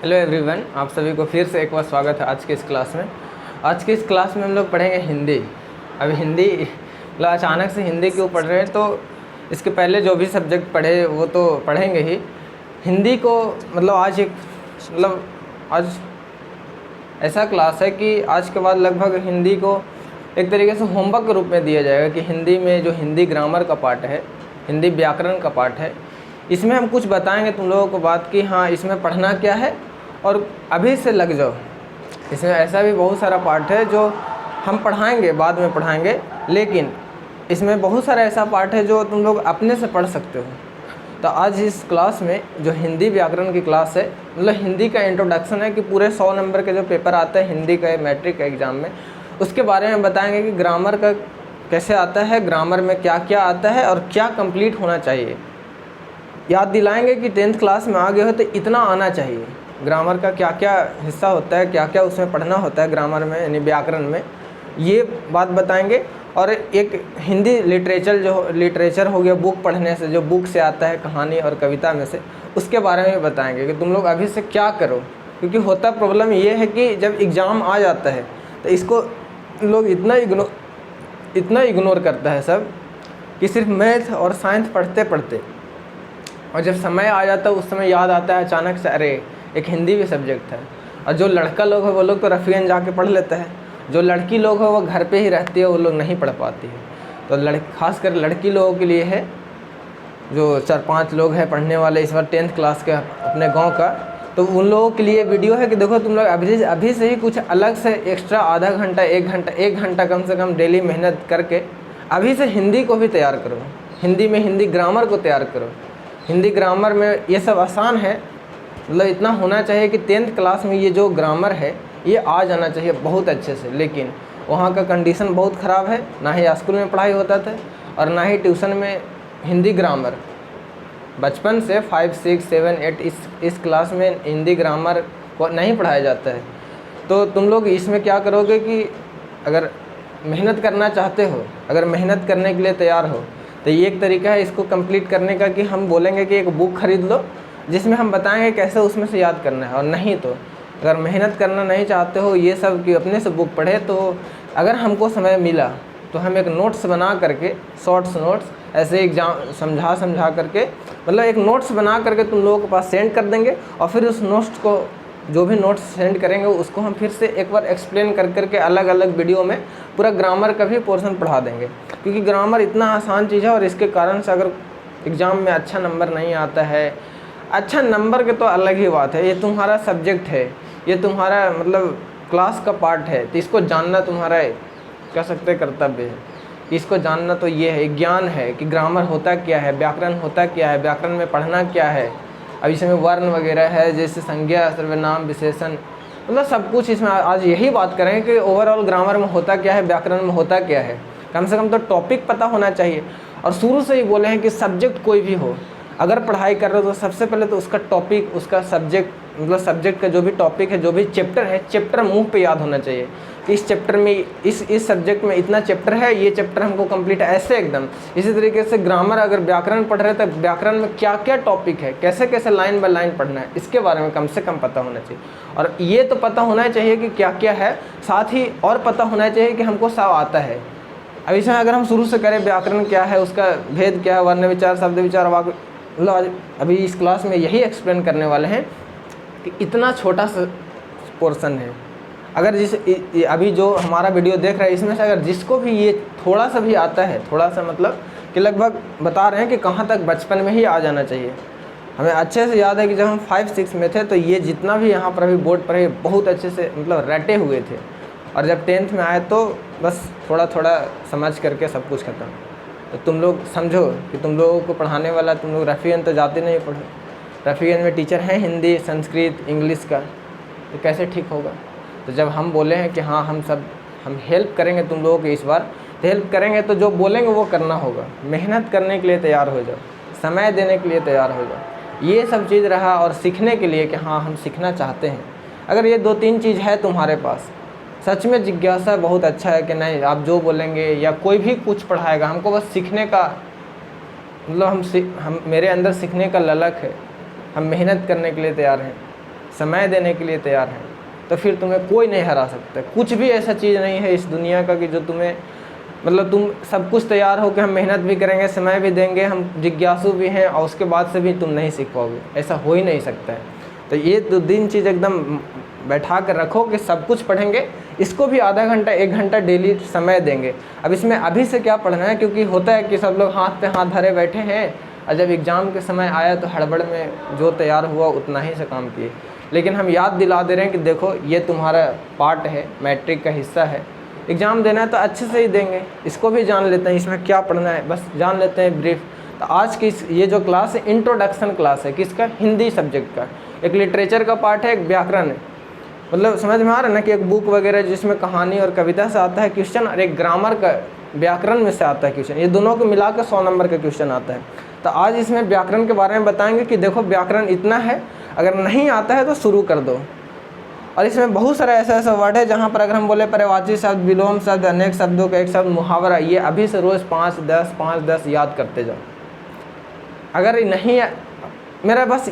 Hello everyone, आप सभी को फिर से एक बार स्वागत है आज के इस क्लास में। आज की इस क्लास में हम लोग पढ़ेंगे हिंदी। अभी हिंदी मतलब अचानक से हिंदी क्यों पढ़ रहे हैं, तो इसके पहले जो भी सब्जेक्ट पढ़े वो तो पढ़ेंगे ही। हिंदी को मतलब आज ऐसा क्लास है कि आज के बाद लगभग हिंदी को एक तरीके से होमवर्क के रूप में दिया जाएगा कि हिंदी में जो हिंदी ग्रामर का पार्ट है, हिंदी व्याकरण का पार्ट है, इसमें हम कुछ बताएंगे तुम लोगों को बात की हाँ इसमें पढ़ना क्या है और अभी से लग जाओ। इसमें ऐसा भी बहुत सारा पार्ट है जो हम पढ़ाएंगे, बाद में पढ़ाएंगे, लेकिन इसमें बहुत सारा ऐसा पार्ट है जो तुम लोग अपने से पढ़ सकते हो। तो आज इस क्लास में जो हिंदी व्याकरण की क्लास है, मतलब हिंदी का इंट्रोडक्शन है कि पूरे 100 नंबर के जो पेपर आता है हिंदी का मैट्रिक का एग्ज़ाम में, उसके बारे में बताएंगे कि ग्रामर का कैसे आता है, ग्रामर में क्या क्या आता है और क्या कंप्लीट होना चाहिए। याद दिलाएंगे कि 10th क्लास में आ गए हो तो इतना आना चाहिए, ग्रामर का क्या क्या हिस्सा होता है, क्या क्या उसमें पढ़ना होता है ग्रामर में यानी व्याकरण में, ये बात बताएंगे। और एक हिंदी लिटरेचर हो गया, बुक पढ़ने से जो बुक से आता है कहानी और कविता में से, उसके बारे में बताएंगे कि तुम लोग अभी से क्या करो। क्योंकि होता प्रॉब्लम ये है कि जब एग्ज़ाम आ जाता है तो इसको लोग इतना इग्नोर करता है सब कि सिर्फ मैथ और साइंस पढ़ते पढ़ते, और जब समय आ जाता है उस समय याद आता है अचानक से अरे एक हिंदी भी सब्जेक्ट है। और जो लड़का लोग है वो लोग तो रफ़ियन जाके पढ़ लेते हैं, जो लड़की लोग है वो घर पे ही रहती है, वो लोग नहीं पढ़ पाती है। तो खासकर लड़की लोगों के लिए है, जो 4-5 लोग हैं पढ़ने वाले इस बार 10th क्लास के अपने गांव का, तो उन लोगों के लिए वीडियो है कि देखो तुम लोग अभी से ही कुछ अलग से एक्स्ट्रा आधा घंटा 1 घंटा कम से कम डेली मेहनत करके अभी से हिंदी को भी तैयार करो। हिंदी में हिंदी ग्रामर को तैयार करो। हिंदी ग्रामर में ये सब आसान है, मतलब इतना होना चाहिए कि 10th क्लास में ये जो ग्रामर है ये आ जाना चाहिए बहुत अच्छे से। लेकिन वहाँ का कंडीशन बहुत ख़राब है, ना ही स्कूल में पढ़ाई होता था और ना ही ट्यूशन में हिंदी ग्रामर। बचपन से 5, 6, 7, 8 इस क्लास में हिंदी ग्रामर को नहीं पढ़ाया जाता है। तो तुम लोग इसमें क्या करोगे कि अगर मेहनत करना चाहते हो, अगर मेहनत करने के लिए तैयार हो, तो ये एक तरीका है इसको कंप्लीट करने का कि हम बोलेंगे कि एक बुक खरीद लो जिसमें हम बताएंगे कैसे उसमें से याद करना है। और नहीं तो अगर मेहनत करना नहीं चाहते हो ये सब कि अपने से बुक पढ़े, तो अगर हमको समय मिला तो हम एक नोट्स बना करके, शॉर्ट्स नोट्स ऐसे एग्जाम समझा करके, मतलब एक नोट्स बना करके तुम लोगों के पास सेंड कर देंगे। और फिर उस नोट्स को, जो भी नोट्स सेंड करेंगे उसको हम फिर से एक बार एक्सप्लेन कर करके अलग अलग वीडियो में पूरा ग्रामर का भी पोर्शन पढ़ा देंगे। क्योंकि ग्रामर इतना आसान चीज़ है और इसके कारण से अगर एग्ज़ाम में अच्छा नंबर नहीं आता है, अच्छा नंबर के तो अलग ही बात है, ये तुम्हारा सब्जेक्ट है, ये तुम्हारा मतलब क्लास का पार्ट है, तो इसको जानना तुम्हारा कह सकते कर्तव्य है। इसको जानना तो ये है, ज्ञान है कि ग्रामर होता क्या है, व्याकरण होता क्या है, व्याकरण में पढ़ना क्या है। अब इसमें वर्ण वगैरह है, जैसे संज्ञा, सर्वनाम, विशेषण, मतलब सब कुछ इसमें आज यही बात करेंगे कि ओवरऑल ग्रामर में होता क्या है, व्याकरण में होता क्या है। कम से कम तो टॉपिक पता होना चाहिए। और शुरू से ही बोले हैं कि सब्जेक्ट कोई भी हो, अगर पढ़ाई कर रहे हो तो सबसे पहले तो उसका टॉपिक, उसका सब्जेक्ट, मतलब सब्जेक्ट का जो भी टॉपिक है, जो भी चैप्टर है, चैप्टर मुंह पे याद होना चाहिए कि इस चैप्टर में, इस सब्जेक्ट में इतना चैप्टर है, ये चैप्टर हमको कंप्लीट है, ऐसे एकदम। इसी तरीके से ग्रामर, अगर व्याकरण पढ़ रहे हैं तो व्याकरण में क्या क्या टॉपिक है, कैसे कैसे लाइन बाय लाइन पढ़ना है, इसके बारे में कम से कम पता होना चाहिए। और ये तो पता होना चाहिए कि क्या क्या है, साथ ही और पता होना चाहिए कि हमको सब आता है। अब इसमें अगर हम शुरू से करें व्याकरण क्या है, उसका भेद क्या है, वर्ण विचार, शब्द विचार, वाक्य, मतलब अभी इस क्लास में यही एक्सप्लेन करने वाले हैं कि इतना छोटा सा पोर्शन है। अगर अभी जो हमारा वीडियो देख रहा है इसमें से अगर जिसको भी ये थोड़ा सा भी आता है, थोड़ा सा मतलब कि लगभग बता रहे हैं कि कहाँ तक बचपन में ही आ जाना चाहिए। हमें अच्छे से याद है कि जब हम 5-6 में थे तो ये जितना भी यहाँ पर अभी बोर्ड पर है बहुत अच्छे से मतलब रटे हुए थे, और जब 10th में आए तो बस थोड़ा थोड़ा समझ करके सब कुछ ख़त्म। तो तुम लोग समझो कि तुम लोगों को पढ़ाने वाला, तुम लोग रफ़ियन तो जाते नहीं पढ़ो, रफ़ियन में टीचर हैं हिंदी, संस्कृत, इंग्लिश का, तो कैसे ठीक होगा। तो जब हम बोले हैं कि हाँ हम हेल्प करेंगे तुम लोगों की इस बार, तो हेल्प करेंगे तो जो बोलेंगे वो करना होगा। मेहनत करने के लिए तैयार हो जाओ, समय देने के लिए तैयार हो जाओ, ये सब चीज़ रहा। और सीखने के लिए कि हाँ हम सीखना चाहते हैं, अगर ये 2-3 चीज़ है तुम्हारे पास, सच में जिज्ञासा बहुत अच्छा है कि नहीं आप जो बोलेंगे या कोई भी कुछ पढ़ाएगा, हमको बस सीखने का मतलब हम मेरे अंदर सीखने का ललक है, हम मेहनत करने के लिए तैयार हैं। समय देने के लिए तैयार हैं, तो फिर तुम्हें कोई नहीं हरा सकता। कुछ भी ऐसा चीज़ नहीं है इस दुनिया का कि जो तुम्हें मतलब तुम सब कुछ तैयार हो कि हम मेहनत भी करेंगे, समय भी देंगे, हम जिज्ञासु भी हैं और उसके बाद से भी तुम नहीं सीख पाओगे, ऐसा हो ही नहीं सकता है। तो ये 2-3 चीज़ एकदम बैठा कर रखो कि सब कुछ पढ़ेंगे, इसको भी आधा घंटा 1 घंटा डेली समय देंगे। अब इसमें अभी से क्या पढ़ना है, क्योंकि होता है कि सब लोग हाथ पे हाथ धरे बैठे हैं और जब एग्ज़ाम के समय आया तो हड़बड़ में जो तैयार हुआ उतना ही से काम किए। लेकिन हम याद दिला दे रहे हैं कि देखो ये तुम्हारा पार्ट है, मैट्रिक का हिस्सा है, एग्ज़ाम देना है तो अच्छे से ही देंगे, इसको भी जान लेते हैं इसमें क्या पढ़ना है, बस जान लेते हैं ब्रीफ। तो आज की ये जो क्लास है इंट्रोडक्शन क्लास है, किसका? हिंदी सब्जेक्ट का। एक लिटरेचर का पार्ट है, एक व्याकरण है, मतलब समझ में आ रहा है ना कि एक बुक वगैरह जिसमें कहानी और कविता से आता है क्वेश्चन, और एक ग्रामर का व्याकरण में से आता है क्वेश्चन, ये दोनों को मिला कर 100 नंबर का क्वेश्चन आता है। तो आज इसमें व्याकरण के बारे में बताएंगे कि देखो व्याकरण इतना है, अगर नहीं आता है तो शुरू कर दो। और इसमें बहुत सारा ऐसा वर्ड है जहाँ पर अगर हम बोले पर्यायवाची शब्द, विलोम शब्द, अनेक शब्दों का एक शब्द, मुहावरा, ये अभी से रोज़ 5-10 याद करते जाओ। अगर नहीं मेरा बस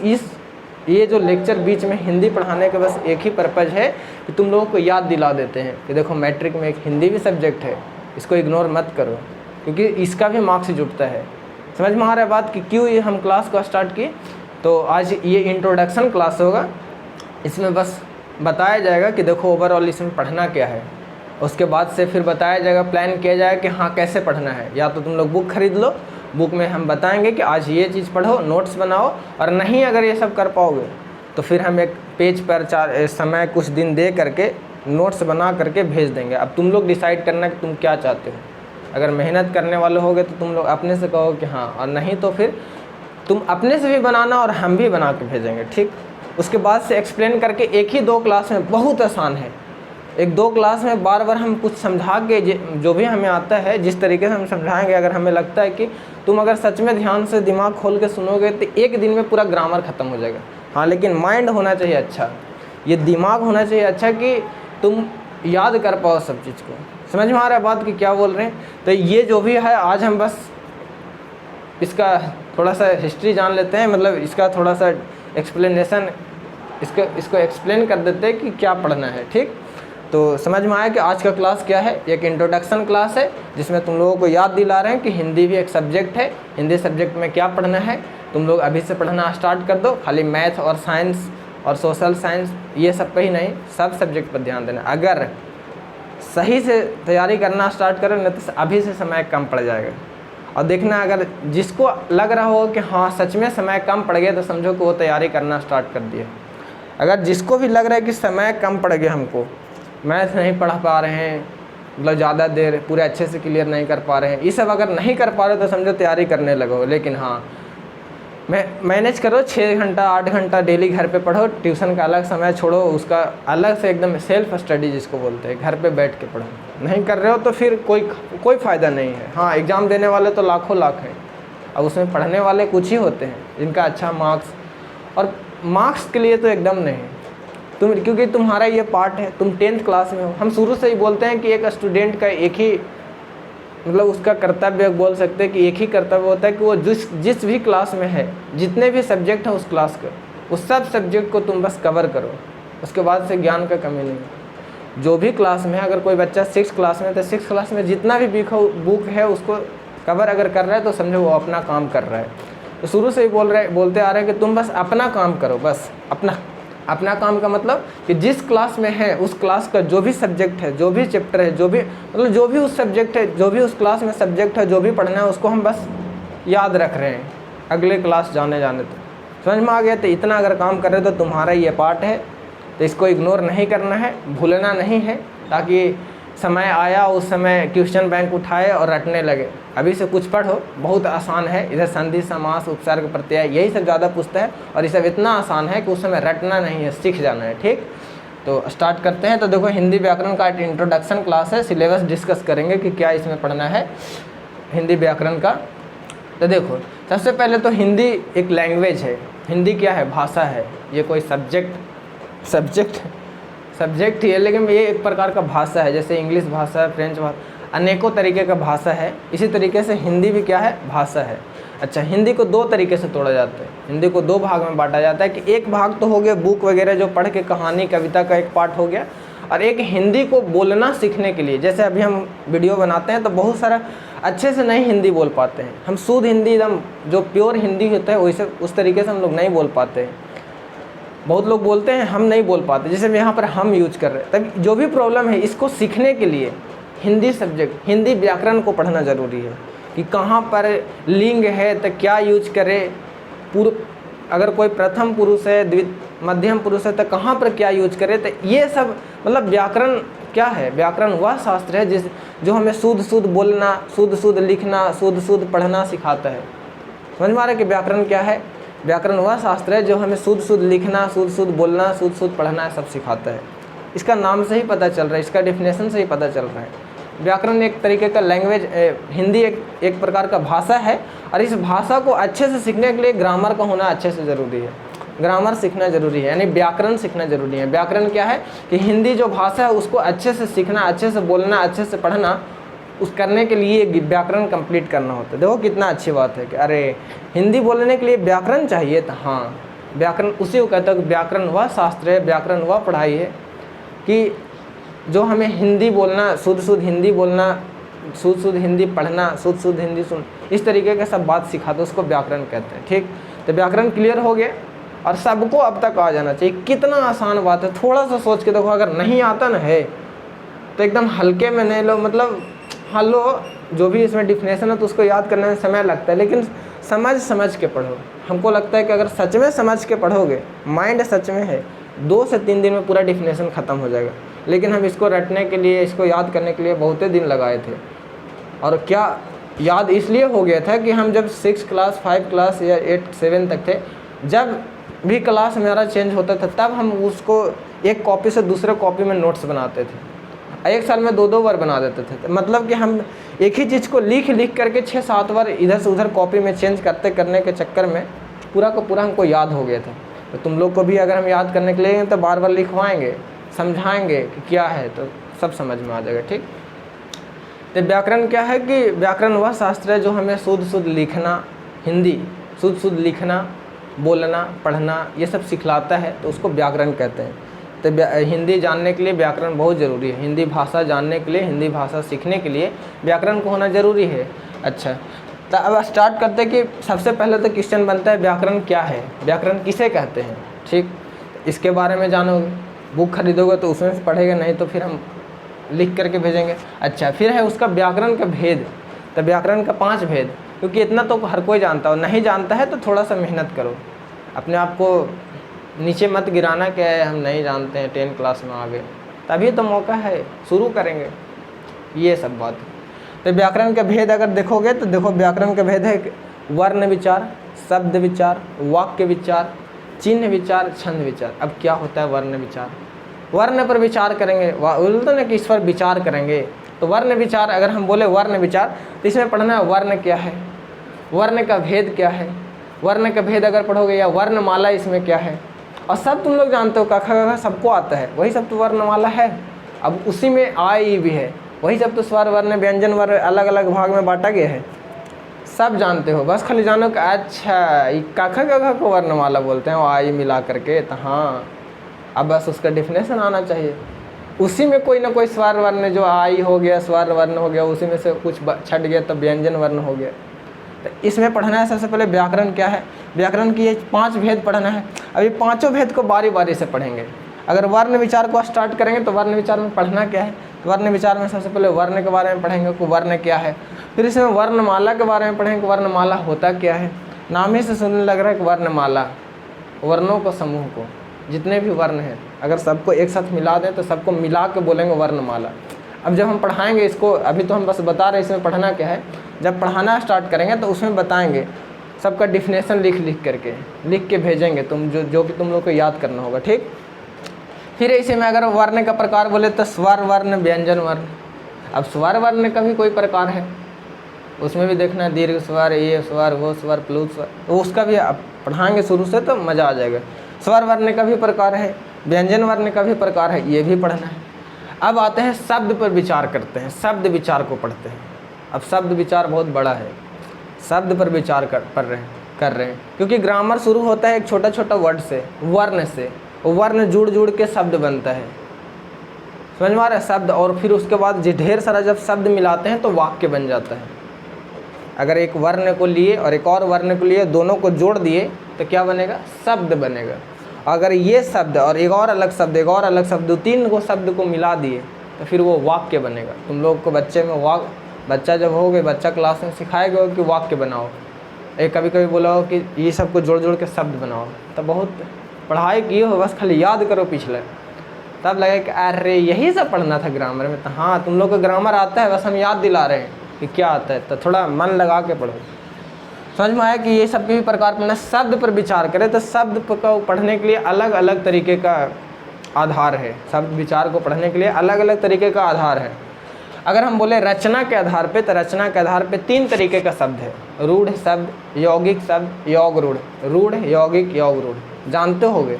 ये जो लेक्चर बीच में हिंदी पढ़ाने का बस एक ही पर्पज़ है कि तुम लोगों को याद दिला देते हैं कि देखो मैट्रिक में एक हिंदी भी सब्जेक्ट है, इसको इग्नोर मत करो, क्योंकि इसका भी मार्क्स जुटता है। समझ में आ रहा है बात कि क्यों ये हम क्लास को स्टार्ट किए। तो आज ये इंट्रोडक्शन क्लास होगा, इसमें बस बताया जाएगा कि देखो ओवरऑल इसमें पढ़ना क्या है, उसके बाद से फिर बताया जाएगा, प्लान किया जाएगा कि हाँ कैसे पढ़ना है। या तो तुम लोग बुक खरीद लो, बुक में हम बताएंगे कि आज ये चीज़ पढ़ो, नोट्स बनाओ, और नहीं अगर ये सब कर पाओगे तो फिर हम एक पेज पर समय कुछ दिन दे करके नोट्स बना करके भेज देंगे। अब तुम लोग डिसाइड करना कि तुम क्या चाहते हो। अगर मेहनत करने वाले होगे तो तुम लोग अपने से कहो कि हाँ, और नहीं तो फिर तुम अपने से भी बनाना और हम भी बना के भेजेंगे, ठीक। उसके बाद से एक्सप्लेन करके 1 ही 2 क्लास में बहुत आसान है। 1-2 क्लास में बार बार हम कुछ समझा के जो भी हमें आता है जिस तरीके से हम समझाएंगे, अगर हमें लगता है कि तुम अगर सच में ध्यान से दिमाग खोल के सुनोगे तो 1 दिन में पूरा ग्रामर ख़त्म हो जाएगा। हाँ, लेकिन माइंड होना चाहिए अच्छा, ये दिमाग होना चाहिए अच्छा कि तुम याद कर पाओ सब चीज़ को। समझ में आ रहा है बात कि क्या बोल रहे हैं। तो ये जो भी है आज हम बस इसका थोड़ा सा हिस्ट्री जान लेते हैं, मतलब इसका थोड़ा सा एक्सप्लेनेशन इसको एक्सप्लेन कर देते हैं कि क्या पढ़ना है, ठीक। तो समझ में आया कि आज का क्लास क्या है। एक इंट्रोडक्शन क्लास है जिसमें तुम लोगों को याद दिला रहे हैं कि हिंदी भी एक सब्जेक्ट है, हिंदी सब्जेक्ट में क्या पढ़ना है तुम लोग अभी से पढ़ना स्टार्ट कर दो। खाली मैथ और साइंस और सोशल साइंस ये सब पे ही नहीं, सब सब्जेक्ट पर ध्यान देना। अगर सही से तैयारी करना स्टार्ट करो नहीं तो अभी से समय कम पड़ जाएगा। और देखना, अगर जिसको लग रहा हो कि हाँ सच में समय कम पड़ गया तो समझो कि वो तैयारी करना स्टार्ट कर दिया। अगर जिसको भी लग रहा है कि समय कम पड़ गया, हमको मैथ नहीं पढ़ा पा रहे हैं, मतलब ज़्यादा देर पूरे अच्छे से क्लियर नहीं कर पा रहे हैं, ये सब अगर नहीं कर पा रहे तो समझो तैयारी करने लगो। लेकिन हाँ, मैनेज करो, 6 घंटा 8 घंटा डेली घर पे पढ़ो, ट्यूशन का अलग समय छोड़ो, उसका अलग से एकदम सेल्फ स्टडी जिसको बोलते हैं, घर पे बैठ के पढ़ो। नहीं कर रहे हो तो फिर कोई फ़ायदा नहीं है। हाँ, एग्ज़ाम देने वाले तो लाखों लाख हैं, अब उसमें पढ़ने वाले कुछ ही होते हैं जिनका अच्छा मार्क्स, और मार्क्स के लिए तो एकदम नहीं तुम, क्योंकि तुम्हारा ये पार्ट है, तुम 10th क्लास में हो। हम शुरू से ही बोलते हैं कि एक स्टूडेंट का एक ही मतलब उसका कर्तव्य बोल सकते हैं कि एक ही कर्तव्य होता है कि वो जिस भी क्लास में है, जितने भी सब्जेक्ट हैं उस क्लास का, उस सब सब्जेक्ट को तुम बस कवर करो, उसके बाद से ज्ञान का कमी नहीं। जो भी क्लास में है, अगर कोई बच्चा 6th क्लास में है तो 6th क्लास में जितना भी बुक है उसको कवर अगर कर रहा है तो समझो वो अपना काम कर रहा है। तो शुरू से ही बोलते आ रहे हैं कि तुम बस अपना काम करो, बस अपना काम का मतलब कि जिस क्लास में है उस क्लास का जो भी सब्जेक्ट है, जो भी चैप्टर है, जो भी मतलब जो भी उस सब्जेक्ट है, जो भी उस क्लास में सब्जेक्ट है, जो भी पढ़ना है उसको हम बस याद रख रहे हैं अगले क्लास जाने तो समझ में आ गया। तो इतना अगर काम कर रहे हो तो तुम्हारा ये पार्ट है, तो इसको इग्नोर नहीं करना है, भूलना नहीं है, ताकि समय आया उस समय क्वेश्चन बैंक उठाए और रटने लगे। अभी से कुछ पढ़ो, बहुत आसान है। इधर संधि समास उपसर्ग प्रत्यय यही सब ज़्यादा पूछता है, और ये सब इतना आसान है कि उस समय रटना नहीं है, सीख जाना है, ठीक। तो स्टार्ट करते हैं। तो देखो, हिंदी व्याकरण का एक इंट्रोडक्शन क्लास है, सिलेबस डिस्कस करेंगे कि क्या इसमें पढ़ना है हिंदी व्याकरण का। तो देखो, सबसे पहले तो हिंदी एक लैंग्वेज है। हिंदी क्या है? भाषा है। ये कोई सब्जेक्ट ही है, लेकिन ये एक प्रकार का भाषा है। जैसे इंग्लिश भाषा है, फ्रेंच भाषा, अनेकों तरीके का भाषा है। इसी तरीके से हिंदी भी क्या है? भाषा है। अच्छा, हिंदी को दो तरीके से तोड़ा जाता है, हिंदी को दो भाग में बांटा जाता है कि एक भाग तो हो गया बुक वगैरह जो पढ़ के कहानी कविता का एक पार्ट हो गया, और एक हिंदी को बोलना सीखने के लिए। जैसे अभी हम वीडियो बनाते हैं तो बहुत सारा अच्छे से नहीं हिंदी बोल पाते हैं, हम शुद्ध हिंदी एकदम जो प्योर हिंदी होता है वैसे उस तरीके से हम लोग नहीं बोल पाते हैं। बहुत लोग बोलते हैं, हम नहीं बोल पाते, जैसे यहाँ पर हम यूज कर रहे हैं। तब जो भी प्रॉब्लम है इसको सीखने के लिए हिंदी सब्जेक्ट, हिंदी व्याकरण को पढ़ना ज़रूरी है कि कहाँ पर लिंग है तो क्या यूज करे, अगर कोई प्रथम पुरुष है, मध्यम पुरुष है तो कहाँ पर क्या यूज करे। तो ये सब मतलब व्याकरण क्या है, व्याकरण वह शास्त्र है जो हमें शुद्ध शुद्ध बोलना, शुद्ध शुद्ध लिखना, शुद्ध शुद्ध पढ़ना सिखाता है। समझ में आ रहा है कि व्याकरण क्या है? व्याकरण वह शास्त्र है जो हमें शुद्ध शुद्ध लिखना, शुद्ध शुद्ध बोलना, शुद्ध शुद्ध पढ़ना सब सिखाता है। इसका नाम से ही पता चल रहा है, इसका डेफिनेशन से ही पता चल रहा है। व्याकरण एक तरीके का लैंग्वेज, हिंदी एक प्रकार का भाषा है, और इस भाषा को अच्छे से सीखने के लिए ग्रामर का होना अच्छे से ज़रूरी है। ग्रामर सीखना ज़रूरी है, यानी व्याकरण सीखना ज़रूरी है। व्याकरण क्या है कि हिंदी जो भाषा है उसको अच्छे से सीखना, अच्छे से बोलना, अच्छे से पढ़ना, उस करने के लिए व्याकरण कंप्लीट करना होता है। देखो कितना अच्छी बात है कि अरे हिंदी बोलने के लिए व्याकरण चाहिए। तो हाँ, व्याकरण उसी को कहते हैं कि व्याकरण वह शास्त्र है, व्याकरण वह पढ़ाई है कि जो हमें हिंदी बोलना, शुद्ध शुद्ध हिंदी बोलना, शुद्ध शुद्ध हिंदी पढ़ना, शुद्ध शुद्ध हिंदी सुन, इस तरीके का सब बात सिखाते उसको व्याकरण कहते हैं। ठीक, तो व्याकरण क्लियर हो गया और सबको अब तक आ जाना चाहिए। कितना आसान बात है, थोड़ा सा सोच के देखो, अगर नहीं आता ना है तो एकदम हल्के में नहीं लो, मतलब हाँ लो, जो भी इसमें डिफिनेशन है तो उसको याद करने में समय लगता है, लेकिन समझ के पढ़ो। हमको लगता है कि अगर सच में समझ के पढ़ोगे, माइंड सच में है, 2 से 3 दिन में पूरा डिफिनेशन ख़त्म हो जाएगा। लेकिन हम इसको रटने के लिए, इसको याद करने के लिए बहुत दिन लगाए थे। और क्या याद इसलिए हो गया था कि हम जब 6 क्लास 5 क्लास या 8 7 तक थे, जब भी क्लास हमारा चेंज होता था तब हम उसको एक कॉपी से दूसरे कॉपी में नोट्स बनाते थे। एक साल में 2-2 बार बना देते थे। मतलब कि हम एक ही चीज़ को लिख करके 6-7 बार इधर से उधर कॉपी में चेंज करने के चक्कर में पूरा का पूरा हमको याद हो गया था। तो तुम लोग को भी अगर हम याद करने के लिए तो बार बार लिखवाएंगे, समझाएंगे कि क्या है, तो सब समझ में आ जाएगा। ठीक, तो व्याकरण क्या है कि व्याकरण वह शास्त्र है जो हमें शुद्ध शुद्ध लिखना, हिंदी शुद्ध शुद्ध लिखना, बोलना, पढ़ना ये सब सिखलाता है, तो उसको व्याकरण कहते हैं। तो हिंदी जानने के लिए व्याकरण बहुत ज़रूरी है। हिंदी भाषा जानने के लिए, हिंदी भाषा सीखने के लिए व्याकरण को होना ज़रूरी है। अच्छा, तो अब स्टार्ट करते हैं कि सबसे पहले तो क्वेश्चन बनता है व्याकरण क्या है, व्याकरण किसे कहते हैं। ठीक, इसके बारे में जानोगे, बुक खरीदोगे तो उसमें से पढ़ेगा, नहीं तो फिर हम लिख करके भेजेंगे। अच्छा, फिर है उसका व्याकरण का भेद। तो व्याकरण का 5 भेद, क्योंकि इतना तो हर कोई जानता हो, नहीं जानता है तो थोड़ा सा मेहनत करो, अपने आप को नीचे मत गिराना क्या है हम नहीं जानते हैं, 10 क्लास में आ गए, तभी तो मौका है, शुरू करेंगे ये सब बात। तो व्याकरण का भेद अगर देखोगे तो देखो, व्याकरण का भेद है वर्ण विचार, शब्द विचार, वाक्य विचार, चिन्ह विचार, छंद विचार। अब क्या होता है वर्ण विचार? वर्ण पर विचार करेंगे, बोलते ना कि इस पर विचार करेंगे। तो वर्ण विचार, अगर हम बोले वर्ण विचार तो इसमें पढ़ना है वर्ण क्या है, वर्ण का भेद क्या है, वर्ण का भेद अगर पढ़ोगे, या वर्णमाला इसमें क्या है। और सब तुम लोग जानते हो, क ख ग सबको आता है, वही सब तो वर्णमाला है। अब उसी में आ ई भी है, वही सब तो स्वर वर्ण व्यंजन वर्ण अलग अलग भाग में बांटा गया है, सब जानते हो। बस खाली जानो कि अच्छा क ख ग को वर्णमाला बोलते हैं, वो आ ई मिला करके। तो हाँ, अब बस उसका डिफिनेशन आना चाहिए। उसी में कोई ना कोई स्वर वर्ण, जो आ ई हो गया स्वर वर्ण हो गया, उसी में से कुछ छट गया तो व्यंजन वर्ण हो गया। तो इसमें पढ़ना है सबसे पहले व्याकरण क्या है, व्याकरण की ये 5 भेद पढ़ना है। अभी 5 भेद को बारी बारी से पढ़ेंगे। अगर वर्ण विचार को स्टार्ट करेंगे तो वर्ण विचार में पढ़ना क्या है, तो वर्ण विचार में सबसे पहले वर्ण के बारे में पढ़ेंगे कि वर्ण क्या है। फिर इसमें वर्णमाला के बारे में पढ़ेंगे कि वर्णमाला होता क्या है। नाम ही से सुनने लग रहा है कि वर्णमाला, वर्णों को, समूह को, जितने भी वर्ण हैं अगर सबको एक साथ मिला दें तो सबको मिला के बोलेंगे वर्णमाला। अब जब हम पढ़ाएंगे इसको, अभी तो हम बस बता रहे हैं इसमें पढ़ना क्या है, जब पढ़ाना स्टार्ट करेंगे तो उसमें बताएंगे, सबका डिफिनेशन लिख करके लिख के भेजेंगे तुम, जो कि तुम लोग को याद करना होगा। ठीक, फिर इसी में अगर वर्ण का प्रकार बोले तो स्वर वर्ण व्यंजन वर्ण। अब स्वर वर्ण का भी कोई प्रकार है, उसमें भी देखना है दीर्घ स्वर, ये स्वर, वो स्वर, प्लुत स्वर, तो उसका भी आप पढ़ाएंगे शुरू से तो मज़ा आ जाएगा। स्वर वर्ण का भी प्रकार है, व्यंजन वर्ण का भी प्रकार है, ये भी पढ़ना है। अब आते हैं शब्द पर विचार करते हैं, शब्द विचार को पढ़ते हैं। अब शब्द विचार बहुत बड़ा है, शब्द पर विचार कर रहे हैं, क्योंकि ग्रामर शुरू होता है एक छोटा छोटा वर्ड से, वर्ण से। वर्ण जुड़ जुड़ के शब्द बनता है, समझ में आ रहा है, शब्द। और फिर उसके बाद ढेर सारा जब शब्द मिलाते हैं तो वाक्य बन जाता है। अगर एक वर्ण को लिए और एक और वर्ण को लिए, दोनों को जोड़ दिए तो क्या बनेगा, शब्द बनेगा। अगर ये शब्द और एक और अलग शब्द, एक और अलग शब्द, 3 को शब्द को मिला दिए तो फिर वो वाक्य बनेगा। तुम लोग को बच्चे में बच्चा जब हो गए, बच्चा क्लास में सिखाएगा कि वाक्य बनाओ। एक कभी कभी बोला हो कि ये सब को जोड़ जोड़ के शब्द बनाओ, तो बहुत पढ़ाई की हो, बस खाली याद करो पिछले, तब लगे कि अरे यही सब पढ़ना था ग्रामर में। तो हाँ, तुम लोग को ग्रामर आता है, बस हम याद दिला रहे हैं कि क्या आता है, तो थोड़ा मन लगा के पढ़ो। समझ में आया कि ये सब भी प्रकार पढ़ना, शब्द पर विचार करें तो शब्द को पढ़ने के लिए अलग अलग तरीके का आधार है। शब्द विचार को पढ़ने के लिए अलग अलग तरीके का आधार है। अगर हम बोले रचना के आधार पे, तो रचना के आधार पे 3 तरीके का शब्द है, रूढ़ शब्द, यौगिक शब्द, योग रूढ़। रूढ़, यौगिक, योग रूढ़ जानते होगे,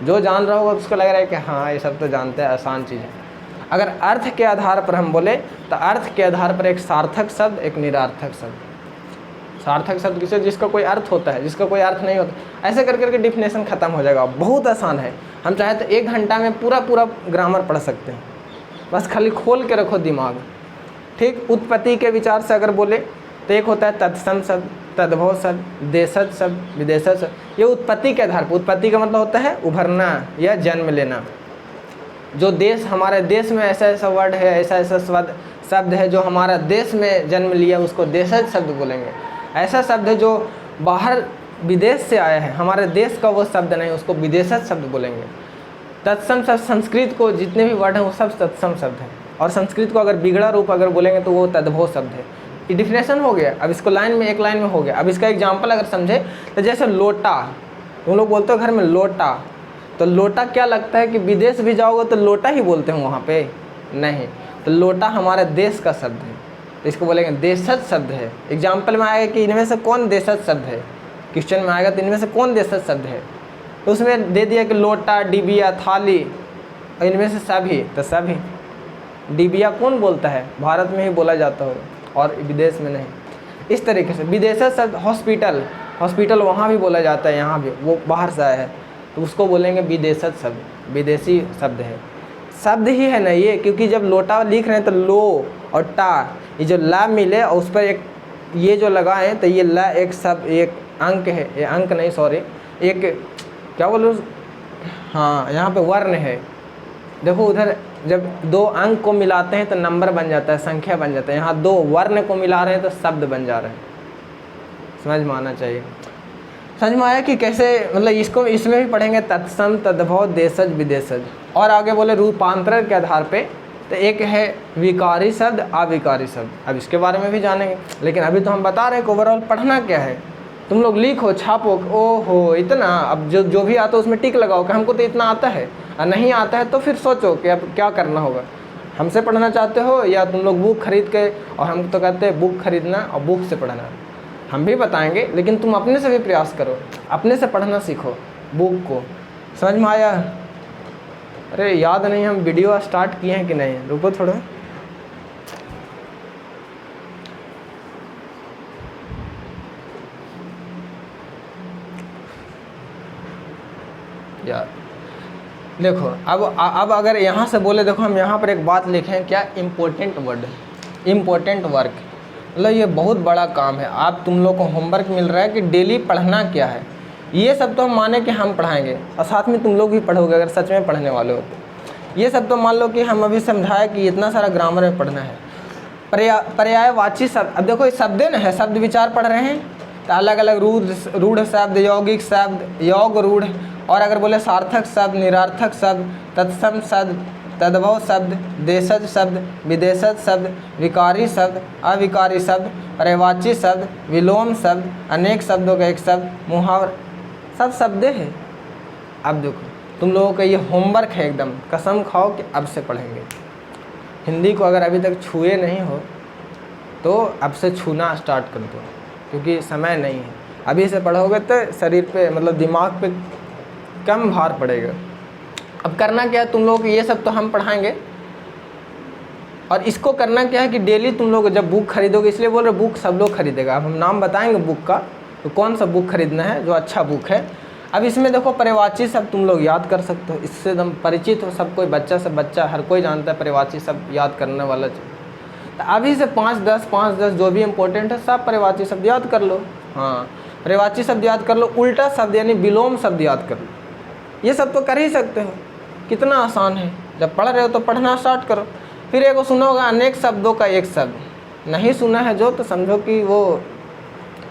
जो जान रहा होगा उसको लग रहा है कि हाँ ये सब तो जानते हैं, आसान चीज़ है। अगर अर्थ के आधार पर हम बोले तो अर्थ के आधार पर एक सार्थक शब्द, एक निरार्थक शब्द। सार्थक शब्द किसे, जिसका कोई अर्थ होता है, जिसका कोई अर्थ नहीं होता। ऐसे कर करके डिफिनेशन खत्म हो जाएगा, बहुत आसान है। हम चाहे तो 1 घंटा में पूरा ग्रामर पढ़ सकते हैं, बस खाली खोल के रखो दिमाग। ठीक, उत्पत्ति के विचार से अगर बोले तो एक होता है तत्सम शब्द, तद्भव शब्द, देशज शब्द, विदेशज शब्द। ये उत्पत्ति के आधार पर, उत्पत्ति का मतलब होता है उभरना या जन्म लेना। जो देश, हमारे देश में ऐसा ऐसा वर्ड है, ऐसा ऐसा शब्द है जो हमारा देश में जन्म लिया, उसको देशज शब्द बोलेंगे। ऐसा शब्द है जो बाहर विदेश से आया है, हमारे देश का वो शब्द नहीं, उसको विदेशज शब्द बोलेंगे। तत्सम शब्द, संस्कृत को जितने भी वर्ड हैं वो सब तत्सम शब्द है। और संस्कृत को अगर बिगड़ा रूप अगर बोलेंगे तो वो तद्भव शब्द है। ये डिफिनेशन हो गया। अब इसको लाइन में, एक लाइन में हो गया। अब इसका एग्जाम्पल अगर समझे तो जैसे लोटा, तुम लोग बोलते हो घर में लोटा, तो लोटा क्या लगता है कि विदेश भी जाओगे तो लोटा ही बोलते हैं वहाँ पे? नहीं, तो लोटा हमारे देश का शब्द है, तो इसको बोलेंगे देशज शब्द है। एग्जाम्पल में आएगा कि इनमें से कौन देशज शब्द है, क्वेश्चन में आएगा तो इनमें से कौन देशज शब्द है, तो उसमें दे दिया कि लोटा, डिबिया, थाली, और इनमें से सभी, तो सभी। डिबिया कौन बोलता है? भारत में ही बोला जाता है और विदेश में नहीं। इस तरीके से विदेशज शब्द, हॉस्पिटल, हॉस्पिटल वहाँ भी बोला जाता है, यहाँ भी, वो बाहर से आया है तो उसको बोलेंगे विदेशज शब्द, विदेशी शब्द है। शब्द ही है ना ये, क्योंकि जब लोटा लिख रहे हैं तो लो और टा, ये जो ला मिले और उस पर एक ये जो लगा है, तो ये ला एक शब्द, एक अंक है, ये अंक नहीं सॉरी, एक क्या बोलूँ, हाँ यहाँ पे वर्ण है। देखो उधर जब 2 अंक को मिलाते हैं तो नंबर बन जाता है, संख्या बन जाता है। यहाँ 2 वर्ण को मिला रहे हैं तो शब्द बन जा रहे हैं। समझ में आना चाहिए। समझ में आया कि कैसे, मतलब इसको इसमें भी पढ़ेंगे तत्सम, तद्भव, देशज, विदेशज। और आगे बोले रूपांतरण के आधार पे, तो एक है विकारी शब्द, अविकारी शब्द। अब इसके बारे में भी जानेंगे, लेकिन अभी तो हम बता रहे हैं कि ओवरऑल पढ़ना क्या है। तुम लोग लिखो, छापो, ओहो इतना, अब जो भी आता है उसमें टिक लगाओ कि हमको तो इतना आता है, और नहीं आता है तो फिर सोचो कि अब क्या करना होगा। हमसे पढ़ना चाहते हो या तुम लोग बुक खरीद के, और हम तो कहते हैं बुक खरीदना और बुक से पढ़ना, हम भी बताएंगे, लेकिन तुम अपने से भी प्रयास करो, अपने से पढ़ना सीखो बुक को। समझ में आया? अरे याद नहीं हम वीडियो स्टार्ट किए हैं कि नहीं, रुको थोड़ा। यार देखो, अब अगर यहाँ से बोले, देखो हम यहाँ पर एक बात लिखें, क्या इम्पोर्टेंट वर्ड, इम्पोर्टेंट वर्क, मतलब ये बहुत बड़ा काम है। आप तुम लोग को होमवर्क मिल रहा है कि डेली पढ़ना क्या है। ये सब तो हम माने कि हम पढ़ाएंगे और साथ में तुम लोग भी पढ़ोगे अगर सच में पढ़ने वाले हो तो। ये सब तो मान लो कि हम अभी समझाए कि इतना सारा ग्रामर में पढ़ना है। पर्यायवाची शब्द, अब देखो ये शब्द न है, शब्द विचार पढ़ रहे हैं तो अलग अलग रूढ़ शब्द, यौगिक शब्द, योग रूढ़, और अगर बोले सार्थक शब्द, निरार्थक शब्द, तत्सम शब्द, तद्भव शब्द, देशज शब्द, विदेशज शब्द, विकारी शब्द, अविकारी शब्द, पर्यायवाची शब्द, विलोम शब्द, अनेक शब्दों का एक शब्द, मुहावरा, सब शब्द है। अब देखो तुम लोगों का ये होमवर्क है, एकदम कसम खाओ कि अब से पढ़ेंगे। हिंदी को अगर अभी तक छुए नहीं हो तो अब से छूना स्टार्ट कर दो, क्योंकि समय नहीं है। अभी से पढ़ोगे तो शरीर पे, मतलब दिमाग पे कम भार पड़ेगा। अब करना क्या है तुम लोग, ये सब तो हम पढ़ाएंगे, और इसको करना क्या है कि डेली तुम लोग जब बुक खरीदोगे, इसलिए बोल रहे बुक सब लोग खरीदेगा। अब हम नाम बताएंगे बुक का, तो कौन सा बुक खरीदना है जो अच्छा बुक है। अब इसमें देखो पर्यायवाची शब्द तुम लोग याद कर सकते हो, इससे एकदम परिचित हो, सब कोई बच्चा से बच्चा हर कोई जानता है पर्यायवाची शब्द याद करने वाला चीज़। तो अभी से 5-10 जो भी इम्पोर्टेंट है सब पर्यायवाची शब्द याद कर लो। हाँ, पर्यायवाची शब्द याद कर लो, उल्टा शब्द यानी विलोम शब्द याद कर लो। ये सब तो कर ही सकते हो, कितना आसान है। जब पढ़ रहे हो तो पढ़ना स्टार्ट करो। फिर एक सुना होगा अनेक शब्दों का एक शब्द, नहीं सुना है जो तो समझो कि वो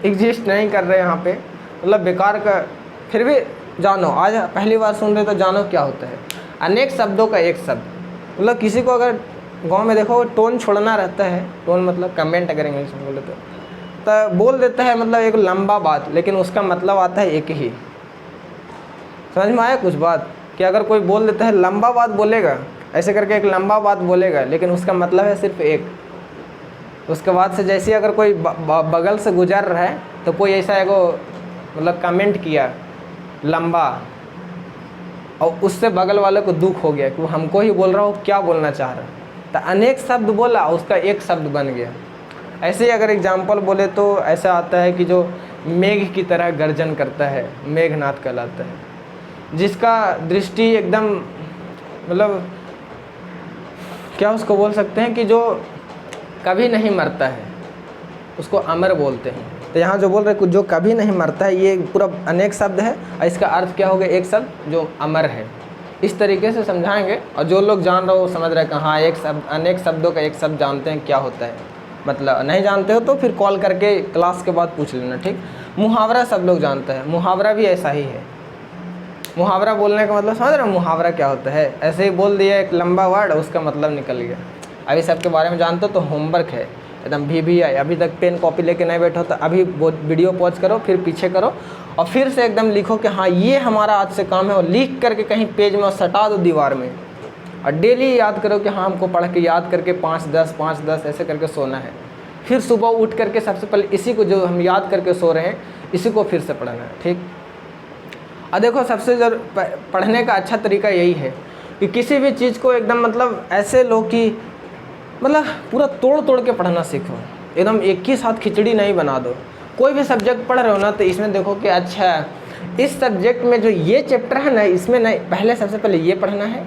एग्जिस्ट नहीं कर रहे यहाँ पे, मतलब बेकार का। फिर भी जानो, आज पहली बार सुन रहे तो जानो क्या होता है अनेक शब्दों का एक शब्द। मतलब किसी को अगर गांव में देखो टोन छोड़ना रहता है, टोन मतलब कमेंट अगर इंग्लिश में बोले तो बोल देता है मतलब एक लंबा बात, लेकिन उसका मतलब आता है एक ही। समझ में आया कुछ बात कि अगर कोई बोल देता है लंबा बात बोलेगा, ऐसे करके एक लंबा बात बोलेगा, लेकिन उसका मतलब है सिर्फ एक। उसके बाद से जैसे अगर कोई बगल से गुजर रहा है तो कोई ऐसा एगो मतलब कमेंट किया लंबा, और उससे बगल वाले को दुख हो गया कि वो हमको ही बोल रहा हो, क्या बोलना चाह रहा है। तो अनेक शब्द बोला, उसका एक शब्द बन गया। ऐसे ही अगर एग्जाम्पल बोले तो ऐसा आता है कि जो मेघ की तरह गर्जन करता है, मेघनाथ कहलाता है। जिसका दृष्टि एकदम मतलब क्या उसको बोल सकते हैं कि जो कभी नहीं मरता है, उसको अमर बोलते हैं। तो यहाँ जो बोल रहे कुछ जो कभी नहीं मरता है, ये पूरा अनेक शब्द है और इसका अर्थ क्या हो गया, एक शब्द जो अमर है। इस तरीके से समझाएंगे, और जो लोग जान रहे हो वो समझ रहे हैं कि हाँ एक शब्द, अनेक शब्दों का एक शब्द जानते हैं क्या होता है। मतलब नहीं जानते हो तो फिर कॉल करके क्लास के बाद पूछ लेना, ठीक। मुहावरा सब लोग जानते हैं, मुहावरा भी ऐसा ही है। मुहावरा बोलने का मतलब समझ रहे हो मुहावरा क्या होता है, ऐसे ही बोल दिया एक लंबा वर्ड, उसका मतलब निकल गया। अभी सबके बारे में जानते हो तो होमवर्क है एकदम भी आई। अभी तक पेन कॉपी लेके नहीं बैठो तो अभी वीडियो पॉज करो, फिर पीछे करो और फिर से एकदम लिखो कि हाँ ये हमारा आज से काम है, और लिख करके कहीं पेज में सटा दो दीवार में, और डेली याद करो कि हाँ हमको पढ़ के याद करके 5-10 ऐसे करके सोना है। फिर सुबह उठ करके सबसे पहले इसी को जो हम याद करके सो रहे हैं इसी को फिर से पढ़ना है, ठीक। और देखो सबसे पढ़ने का अच्छा तरीका यही है कि किसी भी चीज़ को एकदम मतलब ऐसे लो कि मतलब पूरा तोड़ तोड़ के पढ़ना सीखो, एकदम एक ही साथ खिचड़ी नहीं बना दो। कोई भी सब्जेक्ट पढ़ रहे हो ना तो इसमें देखो कि अच्छा इस सब्जेक्ट में जो ये चैप्टर है ना, इसमें नहीं, पहले सबसे पहले ये पढ़ना है,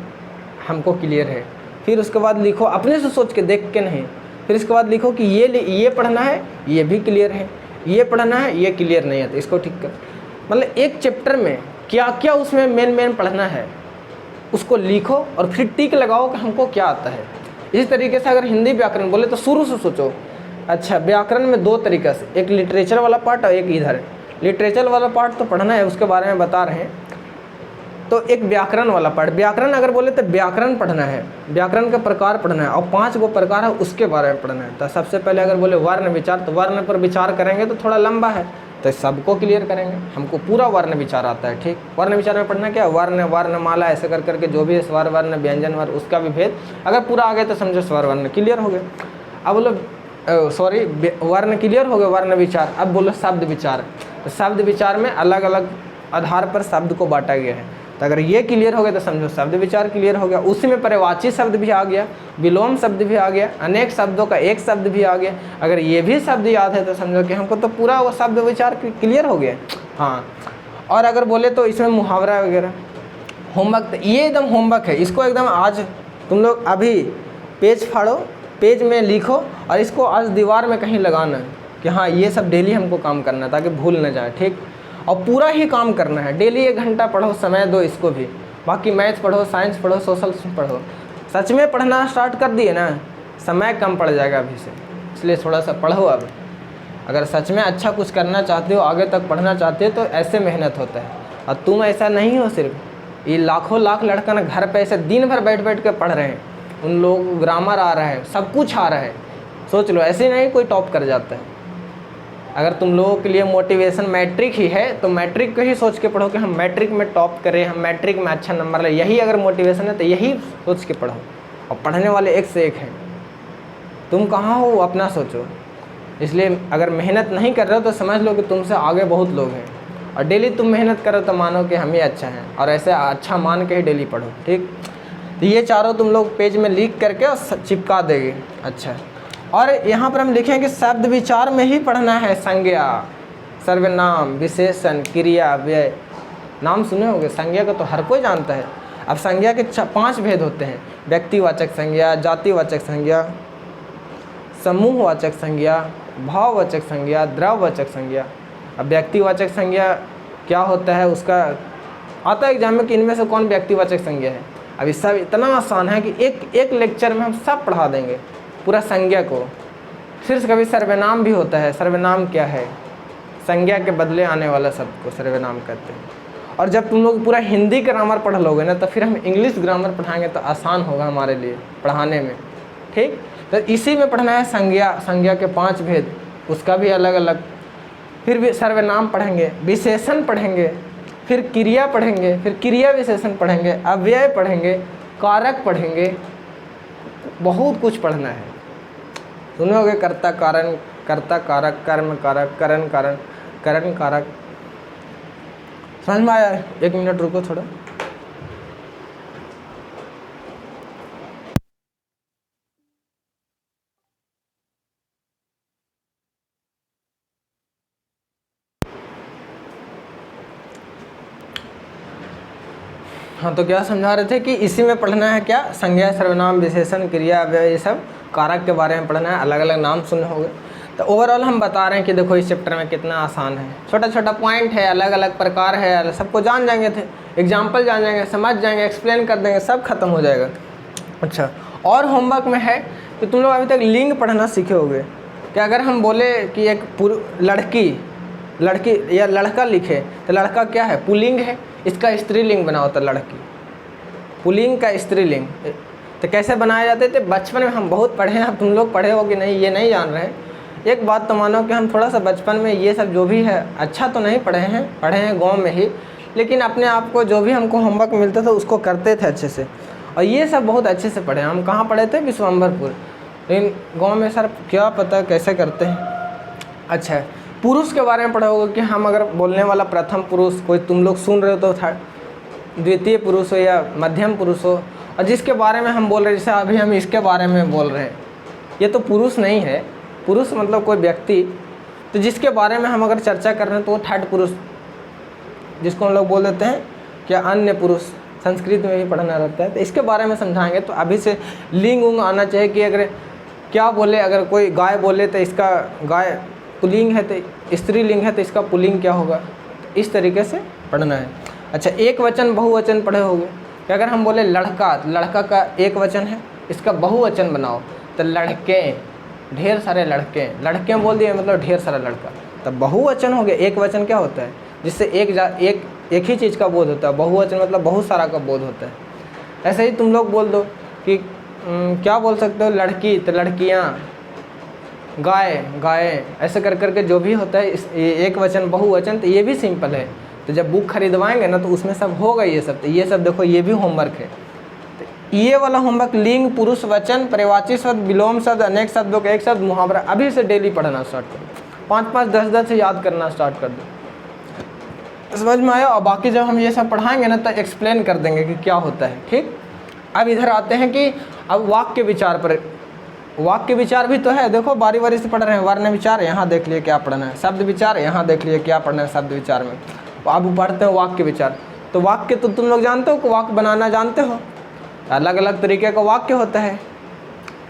हमको क्लियर है। फिर उसके बाद लिखो अपने से सोच के, देख के नहीं। फिर इसके बाद लिखो कि ये पढ़ना है, ये भी क्लियर है, ये पढ़ना है, ये क्लियर नहीं है तो इसको ठीक कर। मतलब एक चैप्टर में क्या क्या उसमें मेन पढ़ना है उसको लिखो और फिर टिक लगाओ कि हमको क्या आता है। इसी तरीके से अगर हिंदी व्याकरण बोले तो शुरू से सोचो, अच्छा व्याकरण में दो तरीक़े से, एक लिटरेचर वाला पार्ट और एक इधर। लिटरेचर वाला पार्ट तो पढ़ना है, उसके बारे में बता रहे हैं। तो एक व्याकरण वाला पार्ट, व्याकरण अगर बोले तो व्याकरण पढ़ना है, व्याकरण के प्रकार पढ़ना है, और 5 गो प्रकार है उसके बारे में पढ़ना है। तो सबसे पहले अगर बोले वर्ण विचार, तो वर्ण पर विचार करेंगे तो थोड़ा लंबा है, तो सबको क्लियर करेंगे। हमको पूरा वर्ण विचार आता है, ठीक। वर्ण विचार में पढ़ना क्या, वर्ण, वर्णमाला, ऐसे कर करके जो भी है स्वर वर्ण, व्यंजन वर्ण, उसका भी भेद अगर पूरा आ गया तो समझो स्वर वर्ण क्लियर हो गया। अब बोलो सॉरी वर्ण क्लियर हो गया, वर्ण विचार। अब बोलो शब्द विचार, तो शब्द विचार में अलग अलग आधार पर शब्द को बांटा गया है। तो अगर ये क्लियर हो गया तो समझो शब्द विचार क्लियर हो गया। उसी में पर्यायवाची शब्द भी आ गया, विलोम शब्द भी आ गया, अनेक शब्दों का एक शब्द भी आ गया। अगर ये भी शब्द याद है तो समझो कि हमको तो पूरा वो शब्द विचार क्लियर हो गया। हाँ, और अगर बोले तो इसमें मुहावरा वगैरह होमवर्क, ये एकदम होमवर्क है। इसको एकदम आज तुम लोग अभी पेज फाड़ो, पेज में लिखो और इसको आज दीवार में कहीं लगाना कि हाँ ये सब डेली हमको काम करना है ताकि भूल न जाए, ठीक। और पूरा ही काम करना है, डेली 1 घंटा पढ़ो, समय दो इसको भी। बाकी मैथ पढ़ो, साइंस पढ़ो, सोशल पढ़ो। सच में पढ़ना स्टार्ट कर दिए ना, समय कम पड़ जाएगा अभी से, इसलिए थोड़ा सा पढ़ो। अब अगर सच में अच्छा कुछ करना चाहते हो, आगे तक पढ़ना चाहते हो तो ऐसे मेहनत होता है। और तुम ऐसा नहीं हो, सिर्फ ये लाखों लाख लड़का ना घर पे ऐसे दिन भर बैठ बैठ के पढ़ रहे हैं, उन लोगों को ग्रामर आ रहा है, सब कुछ आ रहा है। सोच लो, ऐसे नहीं कोई टॉप कर जाता है। अगर तुम लोगों के लिए मोटिवेशन मैट्रिक ही है तो मैट्रिक को ही सोच के पढ़ो कि हम मैट्रिक में टॉप करें, हम मैट्रिक में अच्छा नंबर लें। यही अगर मोटिवेशन है तो यही सोच के पढ़ो। और पढ़ने वाले एक से एक हैं, तुम कहाँ हो अपना सोचो। इसलिए अगर मेहनत नहीं कर रहे हो तो समझ लो कि तुमसे आगे बहुत लोग हैं, और डेली तुम मेहनत करो तो मानो कि हम ही अच्छा हैं, और ऐसे अच्छा मान के ही डेली पढ़ो, ठीक। तो ये चारों तुम लोग पेज में लिख करके और चिपका देंगे। अच्छा, और यहाँ पर हम लिखें कि शब्द विचार में ही पढ़ना है संज्ञा, सर्वनाम, विशेषण, क्रिया, व्यय। नाम सुने होंगे, संज्ञा को तो हर कोई जानता है। अब संज्ञा के 5 भेद होते हैं, व्यक्तिवाचक संज्ञा, जातिवाचक संज्ञा, समूहवाचक संज्ञा, भाववाचक संज्ञा, द्रव्यवाचक संज्ञा। अब व्यक्तिवाचक संज्ञा क्या होता है, उसका आता है एग्जाम में कि इनमें से कौन व्यक्तिवाचक संज्ञा है। अब ये सब इतना आसान है कि एक लेक्चर में हम सब पढ़ा देंगे पूरा संज्ञा को। फिर कभी सर्वनाम भी होता है। सर्वनाम क्या है? संज्ञा के बदले आने वाला शब्द को सर्वनाम कहते हैं। और जब तुम लोग पूरा हिंदी ग्रामर पढ़ लोगे ना, तो फिर हम इंग्लिश ग्रामर पढ़ाएंगे तो आसान होगा हमारे लिए पढ़ाने में। ठीक, तो इसी में पढ़ना है संज्ञा। संज्ञा के 5 भेद, उसका भी अलग अलग। फिर भी सर्वनाम पढ़ेंगे, विशेषण पढ़ेंगे, फिर क्रिया पढ़ेंगे, फिर क्रिया विशेषण पढ़ेंगे, अव्यय पढ़ेंगे, कारक पढ़ेंगे, बहुत कुछ पढ़ना है। सुनोगे कर्ता कारण, कर्ता कारक, कर्म कारक, करण कारण, करण कारक। समझ में आया? 1 मिनट रुको थोड़ा। हाँ, तो क्या समझा रहे थे कि इसी में पढ़ना है क्या? संज्ञा, सर्वनाम, विशेषण, क्रिया, अव्यय, ये सब कारक के बारे में पढ़ना है। अलग अलग नाम सुनने होंगे। तो ओवरऑल हम बता रहे हैं कि देखो इस चैप्टर में कितना आसान है। छोटा छोटा पॉइंट है, अलग अलग प्रकार है, सबको जान जाएंगे थे, एग्जाम्पल जान जाएंगे, समझ जाएंगे, एक्सप्लेन कर देंगे, सब खत्म हो जाएगा। अच्छा, और होमवर्क में है कि तुम लोग अभी तक लिंग पढ़ना सीखे होगे कि अगर हम बोले कि एक लड़की या लड़का लिखे तो लड़का क्या है? पुल्लिंग है, इसका स्त्रीलिंग बना होता लड़की। पुल्लिंग का स्त्रीलिंग तो कैसे बनाए जाते थे? बचपन में हम बहुत पढ़े हैं। अब तुम लोग पढ़े हो कि नहीं ये नहीं जान रहे हैं। एक बात तो मानो कि हम थोड़ा सा बचपन में ये सब जो भी है अच्छा तो नहीं पढ़े हैं गांव में ही, लेकिन अपने आप को जो भी हमको होमवर्क मिलता था उसको करते थे अच्छे से, और ये सब बहुत अच्छे से पढ़े। हम कहाँ पढ़े थे? विश्वम्भरपुर। लेकिन गाँव में सर क्या पता कैसे करते हैं। अच्छा, पुरुष के बारे में पढ़ा होगा कि हम अगर बोलने वाला प्रथम पुरुष कोई तुम लोग सुन रहे हो तो था द्वितीय पुरुष हो या मध्यम पुरुष हो, और जिसके बारे में हम बोल रहे हैं, जैसे अभी हम इसके बारे में बोल रहे हैं, ये तो पुरुष नहीं है। पुरुष मतलब कोई व्यक्ति, तो जिसके बारे में हम अगर चर्चा कर रहे हैं तो वो थर्ड पुरुष, जिसको हम लोग बोल देते हैं क्या? अन्य पुरुष। संस्कृत में भी पढ़ना रहता है, तो इसके बारे में समझाएंगे। तो अभी से लिंग उंग आना चाहिए कि अगर क्या बोले, अगर कोई गाय बोले तो इसका गाय पुल्लिंग है, तो स्त्रीलिंग है तो इसका पुल्लिंग क्या होगा, इस तरीके से पढ़ना है। अच्छा, एक वचन बहुवचन पढ़े होंगे कि अगर हम बोले लड़का, लड़का का एक वचन है, इसका बहुवचन बनाओ तो लड़के, ढेर सारे लड़के। लड़के बोल दिए मतलब ढेर सारा लड़का, तब बहुवचन हो गया। एक वचन क्या होता है? जिससे एक ही चीज़ का बोध होता है। बहुवचन मतलब बहुत सारा का बोध होता है। ऐसे ही तुम लोग बोल दो कि क्या बोल सकते हो? लड़की तो लड़कियाँ, गाय गाय, ऐसे कर करके जो भी होता है एक वचन बहुवचन, तो ये भी सिंपल है। तो जब बुक खरीदवाएंगे ना तो उसमें सब होगा ये सब। तो ये सब देखो, ये भी होमवर्क है। तो ये वाला होमवर्क लिंग, पुरुष वचन, पर्यायवाची शब्द, विलोम शब्द, अनेक शब्दों का एक शब्द, मुहावरा, अभी से डेली पढ़ना स्टार्ट कर दो। 5-5, 10-10 से याद करना स्टार्ट कर दो। समझ में आया? और बाकी जब हम ये सब पढ़ाएंगे ना तो एक्सप्लेन कर देंगे कि क्या होता है। ठीक, अब इधर आते हैं कि अब वाक्य विचार पर। वाक्य विचार भी तो है, देखो बारी बारी से पढ़ रहे हैं। वर्ण विचार यहाँ देख लिए क्या पढ़ना है, शब्द विचार यहाँ देख लिए क्या पढ़ना है शब्द विचार में। अब पढ़ते हो वाक्य विचार। तो वाक्य तो तुम लोग जानते हो कि वाक्य बनाना जानते हो, अलग अलग तरीके का वाक्य होता है।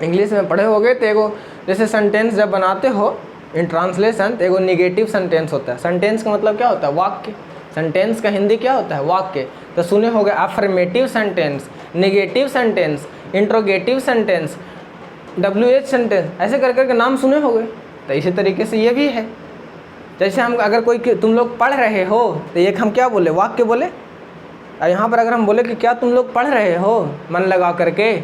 इंग्लिश में पढ़े होगे तो एगो जैसे सेंटेंस जब बनाते हो इन ट्रांसलेशन, तो एगो निगेटिव सेंटेंस होता है। सेंटेंस का मतलब क्या होता है? वाक्य। सेंटेंस का हिंदी क्या होता है? वाक्य। तो सुने होगे affirmative sentence, negative sentence, interrogative sentence, WH sentence, ऐसे कर करके नाम सुने होंगे। तो इसी तरीके से ये भी है। जैसे हम अगर कोई तुम लोग पढ़ रहे हो तो एक हम क्या बोले? वाक्य बोले। और यहाँ पर अगर हम बोले कि क्या तुम लोग पढ़ रहे हो मन लगा करके,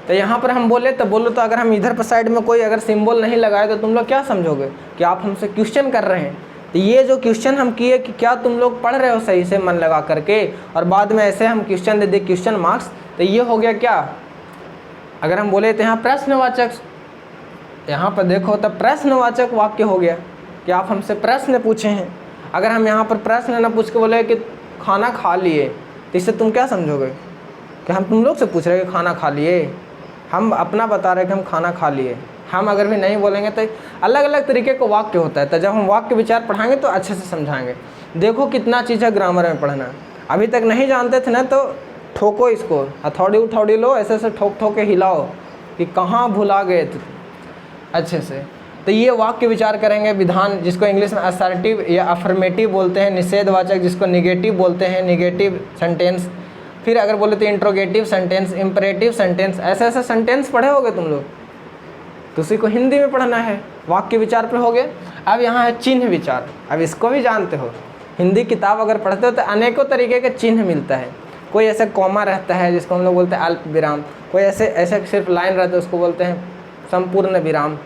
तो यहाँ पर हम बोले तो बोलो, तो अगर हम इधर पर साइड में कोई अगर सिंबल नहीं लगाए तो तुम लोग क्या समझोगे कि आप हमसे क्वेश्चन कर रहे हैं। तो ये जो क्वेश्चन हम किए कि क्या तुम लोग पढ़ रहे हो सही से मन लगा करके, और बाद में ऐसे हम क्वेश्चन दे दे क्वेश्चन मार्क्स, तो ये हो गया क्या? अगर हम बोले तो यहाँ प्रश्नवाचक, यहाँ पर देखो तो प्रश्नवाचक वाक्य हो गया कि आप हमसे प्रश्न पूछे हैं। अगर हम यहाँ पर प्रश्न ना पूछ के बोले कि खाना खा लिए, तो इससे तुम क्या समझोगे? कि हम तुम लोग से पूछ रहे हैं कि खाना खा लिए, हम अपना बता रहे हैं कि हम खाना खा लिए। हम अगर भी नहीं बोलेंगे तो अलग अलग तरीके का वाक्य होता है, तो जब हम वाक्य विचार पढ़ाएंगे तो अच्छे से समझाएंगे। देखो कितना चीज़ है ग्रामर में पढ़ना, अभी तक नहीं जानते थे ना तो ठोको इसको, हथौड़ी उथौड़ी लो, ऐसे ऐसे ठोक ठोक के हिलाओ कि कहाँ भुला गए थे अच्छे से। तो ये वाक्य विचार करेंगे, विधान जिसको इंग्लिश में असर्टिव या अफर्मेटिव बोलते हैं, निषेधवाचक जिसको निगेटिव बोलते हैं, निगेटिव सेंटेंस। फिर अगर बोले तो इंट्रोगेटिव सेंटेंस, इम्परेटिव सेंटेंस, ऐसे ऐसे सेंटेंस पढ़े होगे तुम लोग, तो उसी को हिंदी में पढ़ना है। वाक्य विचार पर हो गए। अब यहाँ है चिन्ह विचार, अब इसको भी जानते हो, हिंदी किताब अगर पढ़ते हो तो अनेकों तरीके के चिन्ह मिलता है। कोई ऐसे कॉमा रहता है जिसको हम लोग बोलते हैं अल्प विराम, कोई ऐसे ऐसे सिर्फ लाइन रहता है उसको बोलते हैं संपूर्ण विराम,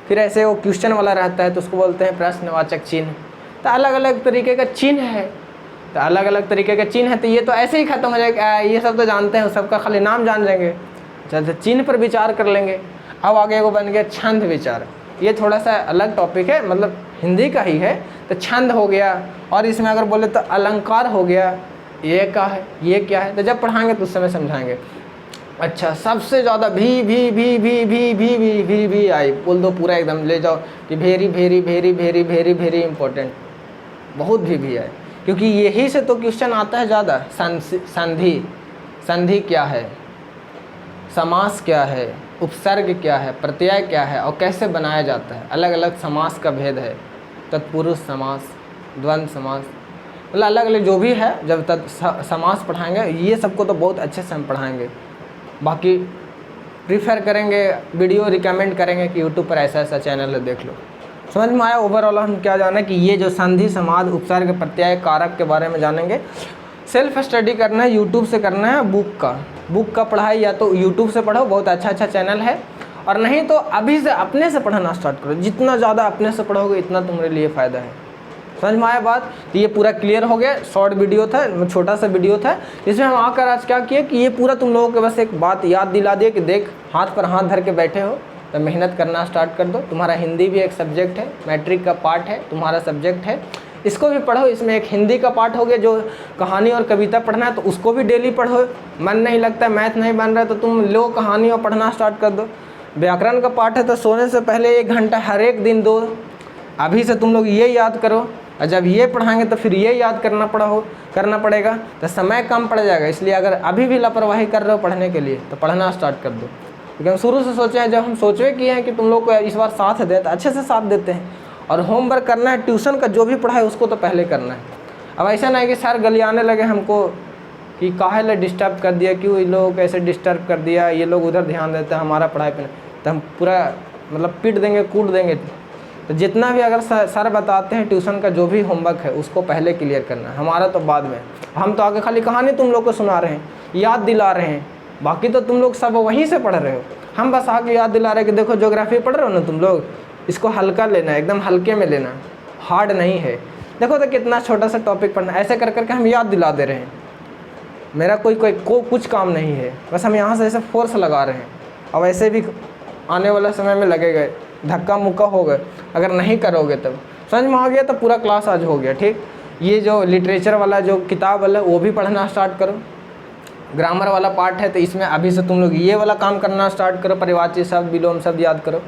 फिर ऐसे वो क्वेश्चन वाला रहता है तो उसको बोलते हैं प्रश्नवाचक चिन्ह। तो अलग अलग तरीके का चिन्ह है, तो अलग अलग तरीके के चिन्ह है। तो ये तो ऐसे ही खत्म हो जाएगा, ये सब तो जानते हैं, सबका खाली नाम जान लेंगे। चलते चिन्ह पर विचार कर लेंगे। अब आगे वो बन गया छंद विचार, ये थोड़ा सा अलग टॉपिक है, मतलब हिंदी का ही है। तो छंद हो गया, और इसमें अगर बोले तो अलंकार हो गया, ये क्या है, ये क्या है, तो जब पढ़ाएंगे तो उस समय समझाएंगे। अच्छा, सबसे ज़्यादा भी आई बोल दो पूरा एकदम ले जाओ कि very very very very very very important, बहुत भी आए, क्योंकि यही से तो क्वेश्चन आता है ज़्यादा। संधि, संधि क्या है, समास क्या है, उपसर्ग क्या है, प्रत्यय क्या है और कैसे बनाया जाता है। अलग अलग समास का भेद है, तत्पुरुष समास, द्वंद्व समास, मतलब अलग अलग जो भी है। जब तक समास पढ़ाएंगे ये सबको तो बहुत अच्छे से हम पढ़ाएंगे। बाकी प्रीफर करेंगे, वीडियो रिकमेंड करेंगे कि यूट्यूब पर ऐसा ऐसा चैनल है, देख लो। समझ में आया? ओवरऑल हम क्या जाना कि ये जो संधि, समास, उपसर्ग, प्रत्यय, कारक के बारे में जानेंगे। सेल्फ स्टडी करना है, यूट्यूब से करना है। बुक का पढ़ाई या तो यूट्यूब से पढ़ो, बहुत अच्छा चैनल है, और नहीं तो अभी से अपने से पढ़ना स्टार्ट करो। जितना ज़्यादा अपने से पढ़ोगे इतना तुम्हारे लिए फ़ायदा है। समझ में आया बात? तो ये पूरा क्लियर हो गया। शॉर्ट वीडियो था, छोटा सा वीडियो था, जिसमें हम आकर आज क्या किए कि ये पूरा तुम लोगों के बस एक बात याद दिला दिए कि देख, हाथ पर हाथ धर के बैठे हो तो मेहनत करना स्टार्ट कर दो। तुम्हारा हिंदी भी एक सब्जेक्ट है, मैट्रिक का पार्ट है, तुम्हारा सब्जेक्ट है, इसको भी पढ़ो। इसमें एक हिंदी का पार्ट हो गया, जो कहानी और कविता पढ़ना है तो उसको भी डेली पढ़ो। मन नहीं लगता, मैथ नहीं बन रहा है तो तुम लो कहानी और पढ़ना स्टार्ट कर दो। व्याकरण का पार्ट है तो सोने से पहले 1 घंटा हर एक दिन दो। अभी से तुम लोग ये याद करो, और जब ये पढ़ाएंगे तो फिर ये याद करना पड़ेगा, तो समय कम पड़ जाएगा। इसलिए अगर अभी भी लापरवाही कर रहे हो पढ़ने के लिए तो पढ़ना स्टार्ट कर दो। क्योंकि हम शुरू से सोचे हैं, जब हम सोचे किए हैं कि तुम लोग को इस बार साथ दें तो अच्छे से साथ देते हैं। और होमवर्क करना है, ट्यूशन का जो भी पढ़ा है उसको तो पहले करना है। अब ऐसा नहीं कि सर गलियाने लगे हमको कि काहे डिस्टर्ब कर दिया, क्यों ये लोग कैसे डिस्टर्ब कर दिया, ये लोग उधर ध्यान देते हैं हमारा पढ़ाई पे, तो हम पूरा मतलब पीट देंगे, कूट देंगे। तो जितना भी अगर सर बताते हैं ट्यूशन का जो भी होमवर्क है उसको पहले क्लियर करना है, हमारा तो बाद में। हम तो आगे खाली कहानी तुम लोग को सुना रहे हैं, याद दिला रहे हैं, बाकी तो तुम लोग सब वहीं से पढ़ रहे हो। हम बस आगे याद दिला रहे हैं कि देखो ज्योग्राफी पढ़ रहे हो ना तुम लोग, इसको हल्का लेना है, एकदम हल्के में लेना, हार्ड नहीं है। देखो तो कितना छोटा सा टॉपिक पढ़ना, ऐसे कर करके हम याद दिला दे रहे हैं। मेरा कुछ काम नहीं है, बस हम यहाँ से ऐसे फोर्स लगा रहे हैं। अब ऐसे भी आने वाला समय में लगेगा, धक्का मुक्का हो गए अगर नहीं करोगे तब। समझ में आ गया? तो पूरा क्लास आज हो गया, ठीक। ये जो लिटरेचर वाला जो किताब वाला वो भी पढ़ना स्टार्ट करो। ग्रामर वाला पार्ट है तो इसमें अभी से तुम लोग ये वाला काम करना स्टार्ट करो, परिवाची शब्द, विलोम शब्द याद करो।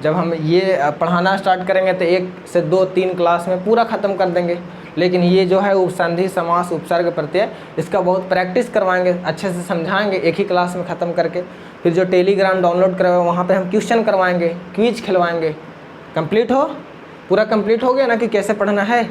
जब हम ये पढ़ाना स्टार्ट करेंगे तो 1 से 2-3 क्लास में पूरा ख़त्म कर देंगे। लेकिन ये जो है उपसंधि, समास, उपसर्ग, प्रत्यय, इसका बहुत प्रैक्टिस करवाएंगे, अच्छे से समझाएंगे एक ही क्लास में ख़त्म करके। फिर जो टेलीग्राम डाउनलोड करवाए वहाँ पे हम क्वेश्चन करवाएंगे, क्विज खिलवाएंगे। कंप्लीट हो, पूरा कंप्लीट हो गया ना कि कैसे पढ़ना है।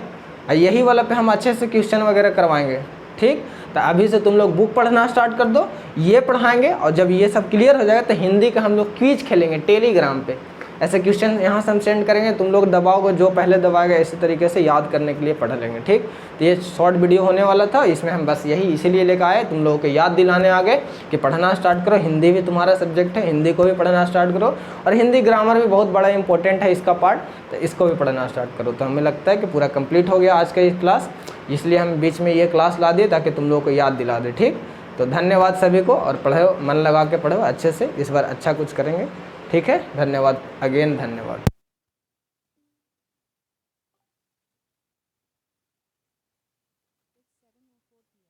यही वाला पे हम अच्छे से क्वेश्चन वगैरह करवाएंगे, ठीक। तो अभी से तुम लोग बुक पढ़ना स्टार्ट कर दो, ये पढ़ाएंगे। और जब ये सब क्लियर हो जाएगा तो हिंदी का हम लोग क्विज खेलेंगे टेलीग्राम पे। ऐसे क्वेश्चन यहाँ से हम सेंड करेंगे, तुम लोग दबाओगे, जो पहले दबाएगा इसी तरीके से याद करने के लिए पढ़ लेंगे, ठीक। तो ये शॉर्ट वीडियो होने वाला था, इसमें हम बस यही इसीलिए लेकर आए, तुम लोगों को याद दिलाने आ गए कि पढ़ना स्टार्ट करो। हिंदी भी तुम्हारा सब्जेक्ट है, हिंदी को भी पढ़ना स्टार्ट करो। और हिंदी ग्रामर भी बहुत बड़ा इंपॉर्टेंट है इसका पार्ट, तो इसको भी पढ़ना स्टार्ट करो। तो हमें लगता है कि पूरा कंप्लीट हो गया आज का ये क्लास, इसलिए हम बीच में ये क्लास ला दिए ताकि तुम लोगों को याद दिला दे, ठीक। तो धन्यवाद सभी को, और पढ़ो, मन लगा के पढ़ो अच्छे से, इस बार अच्छा कुछ करेंगे, ठीक है। धन्यवाद, अगेन धन्यवाद।